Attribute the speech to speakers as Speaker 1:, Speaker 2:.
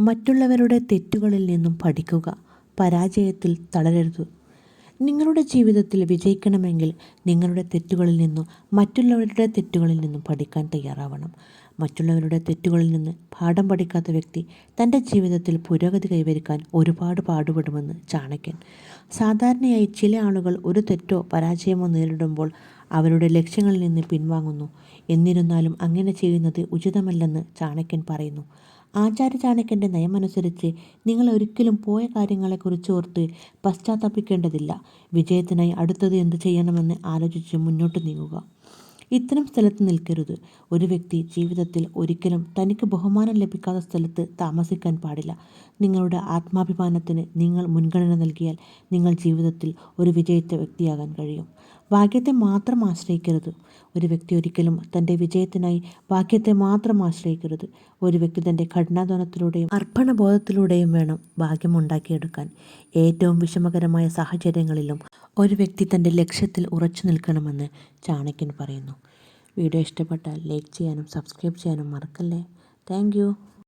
Speaker 1: മറ്റുള്ളവരുടെ തെറ്റുകളിൽ നിന്നും പഠിക്കുക. പരാജയത്തിൽ തളരരുത്. നിങ്ങളുടെ ജീവിതത്തിൽ വിജയിക്കണമെങ്കിൽ നിങ്ങളുടെ തെറ്റുകളിൽ നിന്നും മറ്റുള്ളവരുടെ തെറ്റുകളിൽ നിന്നും പഠിക്കാൻ തയ്യാറാവണം. മറ്റുള്ളവരുടെ തെറ്റുകളിൽ നിന്ന് പാഠം പഠിക്കാത്ത വ്യക്തി തൻ്റെ ജീവിതത്തിൽ പുരോഗതി കൈവരിക്കാൻ ഒരുപാട് പാടുപെടുമെന്ന് ചാണക്യൻ. സാധാരണയായി ചില ആളുകൾ ഒരു തെറ്റോ പരാജയമോ നേരിടുമ്പോൾ അവരുടെ ലക്ഷ്യങ്ങളിൽ നിന്ന് പിൻവാങ്ങുന്നു. എന്നിരുന്നാലും അങ്ങനെ ചെയ്യുന്നത് ഉചിതമല്ലെന്ന് ചാണക്യൻ പറയുന്നു. ആചാര്യ ചാണക്യൻ്റെ നയമനുസരിച്ച് നിങ്ങൾ ഒരിക്കലും പോയ കാര്യങ്ങളെക്കുറിച്ച് ഓർത്ത് പശ്ചാത്തപിക്കേണ്ടതില്ല. വിജയത്തിനായി അടുത്തത് എന്ത് ചെയ്യണമെന്ന് ആലോചിച്ച് മുന്നോട്ട് നീങ്ങുക. ഇത്തരം സ്ഥലത്ത് നിൽക്കരുത്. ഒരു വ്യക്തി ജീവിതത്തിൽ ഒരിക്കലും തനിക്ക് ബഹുമാനം ലഭിക്കാത്ത സ്ഥലത്ത് താമസിക്കാൻ പാടില്ല. നിങ്ങളുടെ ആത്മാഭിമാനത്തിന് നിങ്ങൾ മുൻഗണന നൽകിയാൽ നിങ്ങൾ ജീവിതത്തിൽ ഒരു വിജയിച്ച വ്യക്തിയാകാൻ കഴിയും. ഭാഗ്യത്തെ മാത്രം ആശ്രയിക്കരുത്. ഒരു വ്യക്തി ഒരിക്കലും തൻ്റെ വിജയത്തിനായി ഭാഗ്യത്തെ മാത്രം ആശ്രയിക്കരുത്. ഒരു വ്യക്തി തൻ്റെ കഠിനാധ്വാനത്തിലൂടെയും അർപ്പണബോധത്തിലൂടെയും വേണം ഭാഗ്യം ഉണ്ടാക്കിയെടുക്കാൻ. ഏറ്റവും വിഷമകരമായ സാഹചര്യങ്ങളിലും ഒരു വ്യക്തി തൻ്റെ ലക്ഷ്യത്തിൽ ഉറച്ചു നിൽക്കണമെന്ന് ചാണക്യൻ പറയുന്നു. വീഡിയോ ഇഷ്ടപ്പെട്ടാൽ ലൈക്ക് ചെയ്യാനും സബ്സ്ക്രൈബ് ചെയ്യാനും മറക്കല്ലേ. താങ്ക്